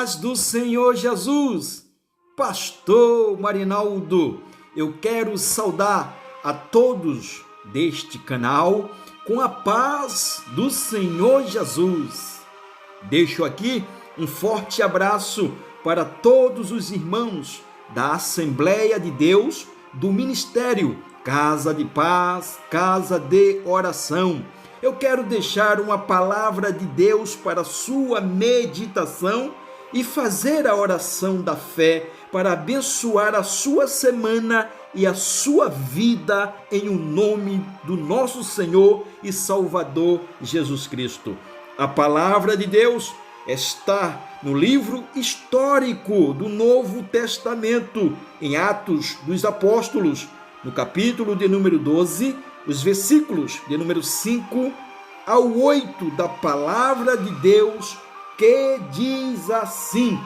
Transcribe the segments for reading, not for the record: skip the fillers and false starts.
paz do Senhor Jesus, Pastor Marinaldo, eu quero saudar a todos deste canal com a paz do Senhor Jesus. Deixo aqui um forte abraço para todos os irmãos da Assembleia de Deus, do Ministério Casa de Paz, Casa de Oração. Eu quero deixar uma palavra de Deus para a sua meditação e fazer a oração da fé para abençoar a sua semana e a sua vida em o nome do nosso Senhor e Salvador Jesus Cristo. A palavra de Deus está no livro histórico do Novo Testamento, em Atos dos Apóstolos, no capítulo de número 12, os versículos de número 5 ao 8 da palavra de Deus, que diz assim: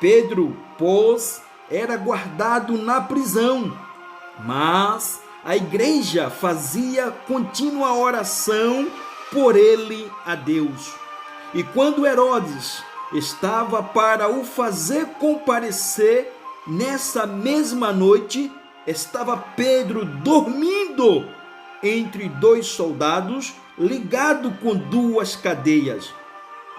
Pedro, pois, era guardado na prisão, mas a igreja fazia contínua oração por ele a Deus. E quando Herodes estava para o fazer comparecer, nessa mesma noite, estava Pedro dormindo entre dois soldados, ligado com duas cadeias.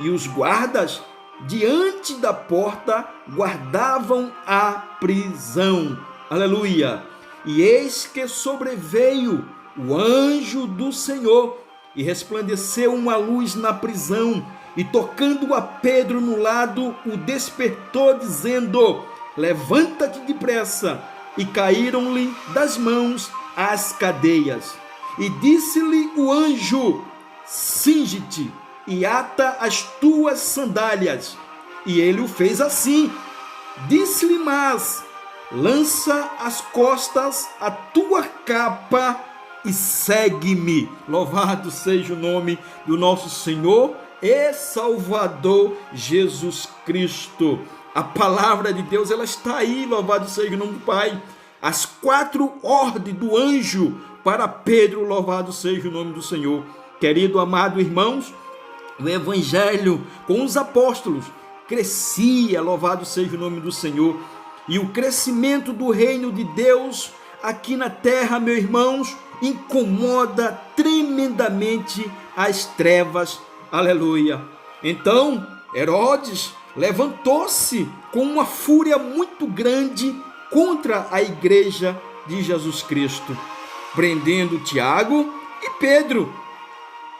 E os guardas, diante da porta, guardavam a prisão. Aleluia! E eis que sobreveio o anjo do Senhor, e resplandeceu uma luz na prisão, e tocando a Pedro no lado, o despertou, dizendo: levanta-te depressa. E caíram-lhe das mãos as cadeias. E disse-lhe o anjo: cinge-te e ata as tuas sandálias. E ele o fez assim. Disse-lhe mais: lança às costas a tua capa e segue-me. Louvado seja o nome do nosso Senhor e Salvador Jesus Cristo. A palavra de Deus, ela está aí, louvado seja o nome do Pai. As 4 ordens do anjo para Pedro, louvado seja o nome do Senhor. Querido, amado irmãos, o evangelho com os apóstolos crescia, louvado seja o nome do Senhor. E o crescimento do reino de Deus aqui na terra, meus irmãos, incomoda tremendamente as trevas. Aleluia. Então, Herodes levantou-se com uma fúria muito grande contra a igreja de Jesus Cristo, prendendo Tiago e Pedro,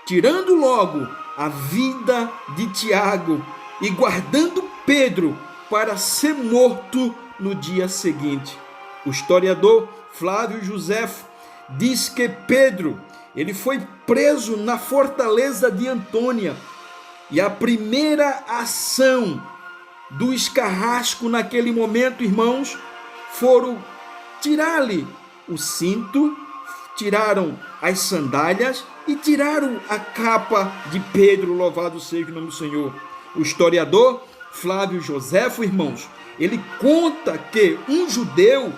tirando logo a vida de Tiago e guardando Pedro para ser morto no dia seguinte. O historiador Flávio Joséfo diz que Pedro, ele foi preso na fortaleza de Antônia. E a primeira ação do escarrasco naquele momento, irmãos, foram tirar-lhe o cinto, tiraram as sandálias e tiraram a capa de Pedro, louvado seja o nome do Senhor. O historiador Flávio Joséfo, irmãos, ele conta que um judeu,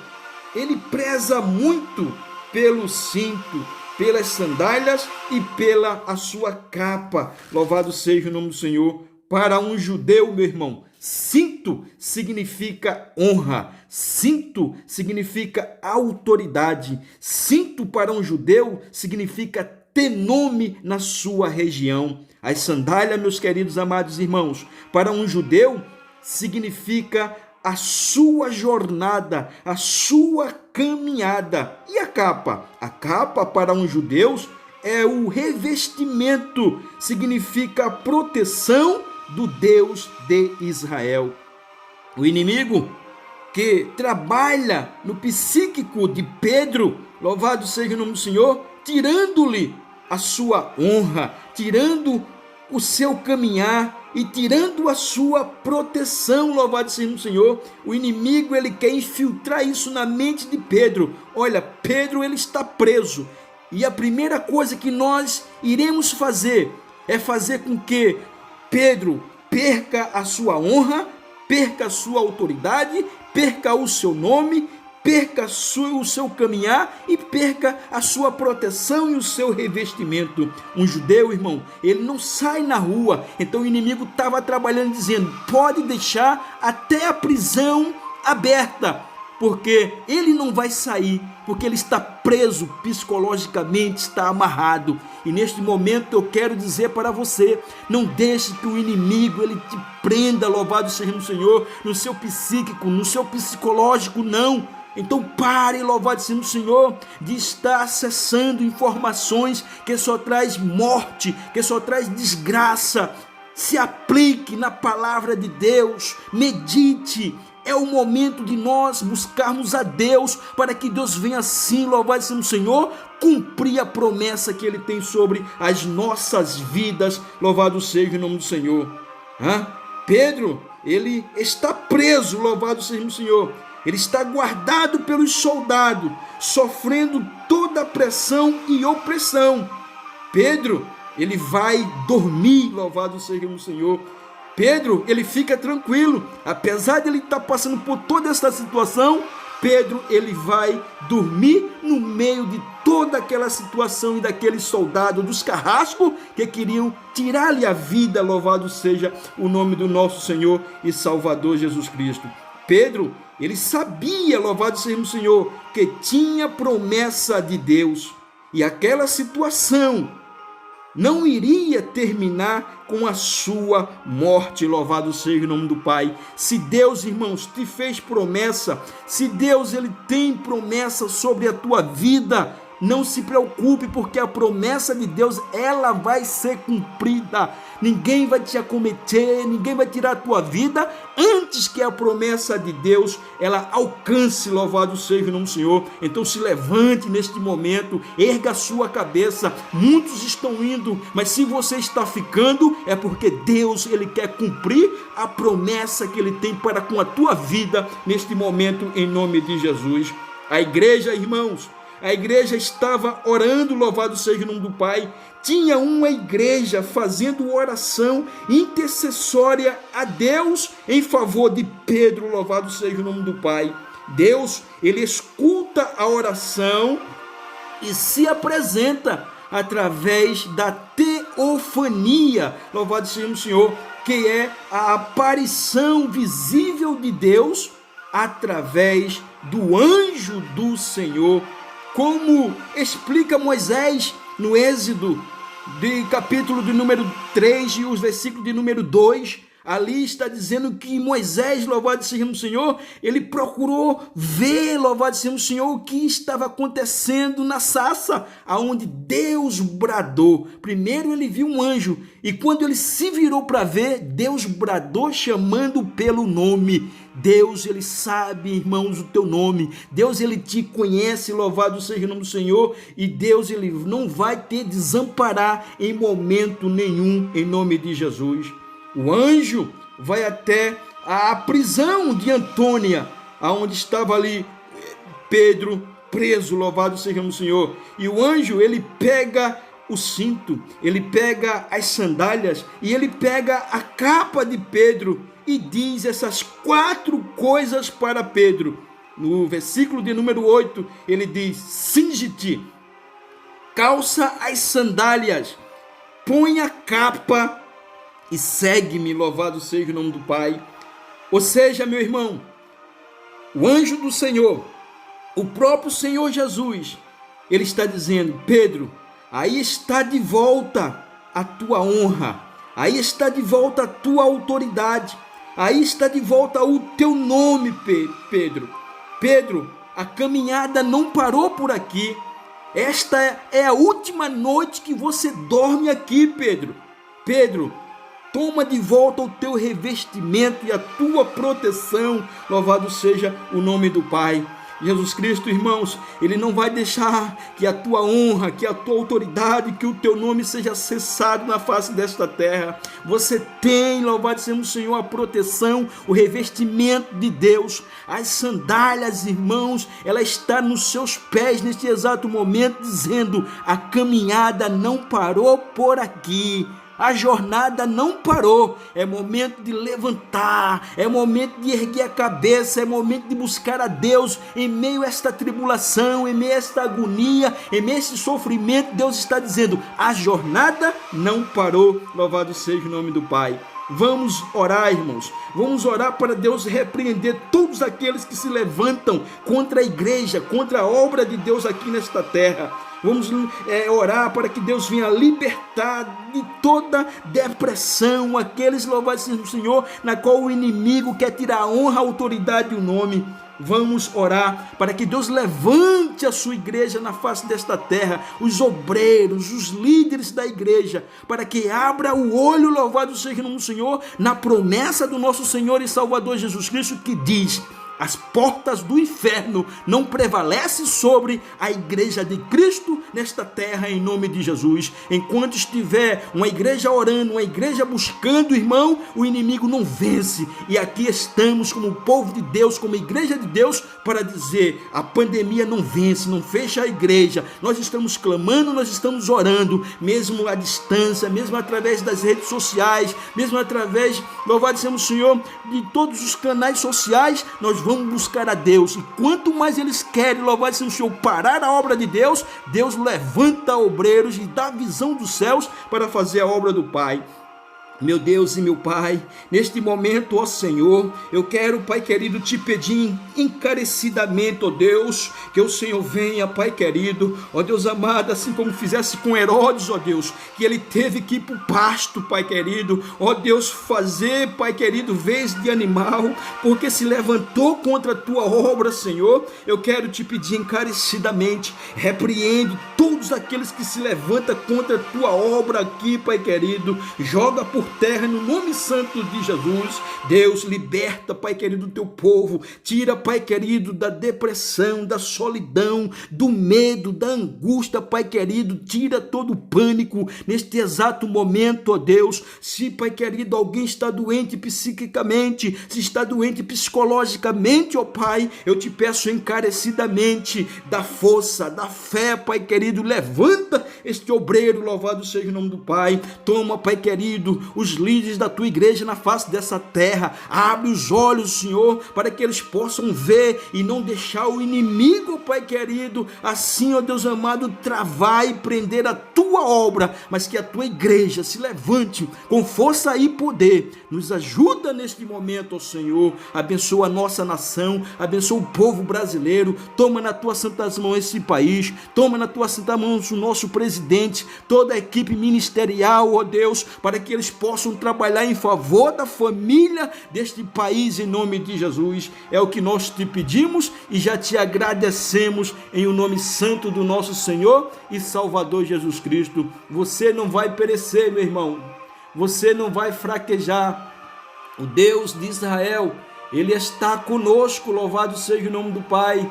ele preza muito pelo cinto, pelas sandálias e pela a sua capa. Louvado seja o nome do Senhor. Para um judeu, meu irmão, cinto significa honra, cinto significa autoridade, cinto para um judeu significa ter nome na sua região. As sandálias, meus queridos amados irmãos, para um judeu significa a sua jornada, a sua caminhada. E a capa? A capa para um judeu é o revestimento, significa a proteção do Deus de Israel. O inimigo que trabalha no psíquico de Pedro, louvado seja o nome do Senhor, tirando-lhe a sua honra, tirando o seu caminhar e tirando a sua proteção, louvado seja o Senhor. O inimigo, ele quer infiltrar isso na mente de Pedro. Olha, Pedro, ele está preso, e a primeira coisa que nós iremos fazer é fazer com que Pedro perca a sua honra, perca a sua autoridade, perca o seu nome, perca o seu caminhar e perca a sua proteção e o seu revestimento. Um judeu, irmão, ele não sai na rua. Então o inimigo estava trabalhando, dizendo: pode deixar até a prisão aberta, porque ele não vai sair, porque ele está preso psicologicamente, está amarrado. E neste momento eu quero dizer para você: não deixe que o inimigo ele te prenda, louvado seja o Senhor, no seu psíquico, no seu psicológico, não. Então pare, louvado seja o Senhor, de estar acessando informações que só traz morte, que só traz desgraça. Se aplique na palavra de Deus, medite. É o momento de nós buscarmos a Deus, para que Deus venha assim, louvado seja o Senhor, cumprir a promessa que Ele tem sobre as nossas vidas. Louvado seja o nome do Senhor. Pedro, ele está preso, louvado seja o Senhor. Ele está guardado pelos soldados, sofrendo toda a pressão e opressão. Pedro, ele vai dormir, louvado seja o Senhor. Pedro, ele fica tranquilo, apesar de ele estar passando por toda essa situação. Pedro, ele vai dormir no meio de toda aquela situação e daqueles soldados, dos carrascos que queriam tirar-lhe a vida. Louvado seja o nome do nosso Senhor e Salvador Jesus Cristo. Pedro, ele sabia, louvado seja o Senhor, que tinha promessa de Deus, e aquela situação não iria terminar com a sua morte. Louvado seja o nome do Pai. Se Deus, irmãos, te fez promessa, se Deus ele tem promessa sobre a tua vida, não se preocupe, porque a promessa de Deus, ela vai ser cumprida. Ninguém vai te acometer, ninguém vai tirar a tua vida antes que a promessa de Deus ela alcance. Louvado seja o nome do Senhor. Então se levante neste momento, erga a sua cabeça. Muitos estão indo, mas se você está ficando, é porque Deus ele quer cumprir a promessa que ele tem para com a tua vida neste momento, em nome de Jesus. A igreja, irmãos, a igreja estava orando, louvado seja o nome do Pai. Tinha uma igreja fazendo oração intercessória a Deus em favor de Pedro, louvado seja o nome do Pai. Deus, ele escuta a oração e se apresenta através da teofania, louvado seja o Senhor, que é a aparição visível de Deus através do anjo do Senhor. Como explica Moisés no Êxodo, de capítulo de número 3 e os versículos de número 2, ali está dizendo que Moisés, louvado seja o Senhor, ele procurou ver, louvado seja o Senhor, o que estava acontecendo na sarça, aonde Deus bradou. Primeiro ele viu um anjo, e quando ele se virou para ver, Deus bradou chamando pelo nome. Deus, ele sabe, irmãos, o teu nome. Deus, ele te conhece, louvado seja o nome do Senhor. E Deus, ele não vai te desamparar em momento nenhum, em nome de Jesus. O anjo vai até a prisão de Antônia, aonde estava ali Pedro preso, louvado seja o Senhor. E o anjo, ele pega o cinto, ele pega as sandálias e ele pega a capa de Pedro e diz essas 4 coisas para Pedro. No versículo de número 8, ele diz: cinge-te, calça as sandálias, põe a capa e segue-me, louvado seja o nome do Pai. Ou seja, meu irmão, o anjo do Senhor, o próprio Senhor Jesus, ele está dizendo: Pedro, aí está de volta a tua honra, aí está de volta a tua autoridade, aí está de volta o teu nome, Pedro. Pedro, a caminhada não parou por aqui. Esta é a última noite que você dorme aqui, Pedro. Pedro, toma de volta o teu revestimento e a tua proteção. Louvado seja o nome do Pai. Jesus Cristo, irmãos, ele não vai deixar que a tua honra, que a tua autoridade, que o teu nome seja cessado na face desta terra. Você tem, louvado seja o Senhor, a proteção, o revestimento de Deus. As sandálias, irmãos, ela está nos seus pés neste exato momento, dizendo: a caminhada não parou por aqui. A jornada não parou. É momento de levantar, é momento de erguer a cabeça, é momento de buscar a Deus em meio a esta tribulação, em meio a esta agonia, em meio a esse sofrimento. Deus está dizendo: a jornada não parou. Louvado seja o nome do Pai. Vamos orar, irmãos. Vamos orar para Deus repreender todos aqueles que se levantam contra a igreja, contra a obra de Deus aqui nesta terra. Vamos orar para que Deus venha libertar de toda depressão aqueles, louvado seja o Senhor, na qual o inimigo quer tirar a honra, a autoridade e o nome. Vamos orar para que Deus levante a sua igreja na face desta terra, os obreiros, os líderes da igreja, para que abra o olho, louvado seja o nome do Senhor, na promessa do nosso Senhor e Salvador Jesus Cristo, que diz: as portas do inferno não prevalecem sobre a igreja de Cristo nesta terra, em nome de Jesus. Enquanto estiver uma igreja orando, uma igreja buscando, irmão, o inimigo não vence. E aqui estamos como povo de Deus, como igreja de Deus, para dizer: a pandemia não vence, não fecha a igreja. Nós estamos clamando, nós estamos orando, mesmo à distância, mesmo através das redes sociais, mesmo através, louvado seja o Senhor, de todos os canais sociais. Nós vamos buscar a Deus, e quanto mais eles querem, louvado seja o Senhor, parar a obra de Deus, Deus levanta obreiros e dá visão dos céus para fazer a obra do Pai. Meu Deus e meu Pai, neste momento, ó Senhor, eu quero, Pai querido, te pedir encarecidamente, ó Deus, que o Senhor venha, Pai querido, ó Deus amado, assim como fizesse com Herodes, ó Deus, que ele teve que ir para o pasto, Pai querido, ó Deus, fazer, Pai querido, vez de animal, porque se levantou contra a tua obra, Senhor. Eu quero te pedir encarecidamente, repreende todos aqueles que se levantam contra a tua obra aqui, Pai querido, joga por terra no nome santo de Jesus. Deus, liberta, Pai querido, o teu povo, tira, Pai querido, da depressão, da solidão, do medo, da angústia, Pai querido, tira todo o pânico neste exato momento, ó Deus. Se, Pai querido, alguém está doente psiquicamente, se está doente psicologicamente, ó Pai, eu te peço encarecidamente, da força, da fé, Pai querido, levanta este obreiro, louvado seja o nome do Pai. Toma, Pai querido, os líderes da tua igreja na face dessa terra, abre os olhos, Senhor, para que eles possam ver e não deixar o inimigo, Pai querido, assim, ó Deus amado, travar e prender a tua obra, mas que a tua igreja se levante com força e poder. Nos ajuda neste momento, ó Senhor, abençoa a nossa nação, abençoa o povo brasileiro, toma na tua santas mãos esse país, toma na tua santa mão o nosso presidente, toda a equipe ministerial, ó Deus, para que eles possam trabalhar em favor da família deste país, em nome de Jesus. É o que nós te pedimos e já te agradecemos em o nome santo do nosso Senhor e Salvador Jesus Cristo. Você não vai perecer, meu irmão, você não vai fraquejar. O Deus de Israel, Ele está conosco, louvado seja o nome do Pai.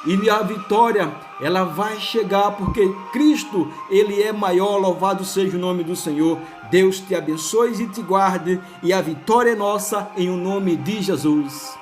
E a vitória, ela vai chegar, porque Cristo, Ele é maior, louvado seja o nome do Senhor. Deus te abençoe e te guarde, e a vitória é nossa, em o nome de Jesus.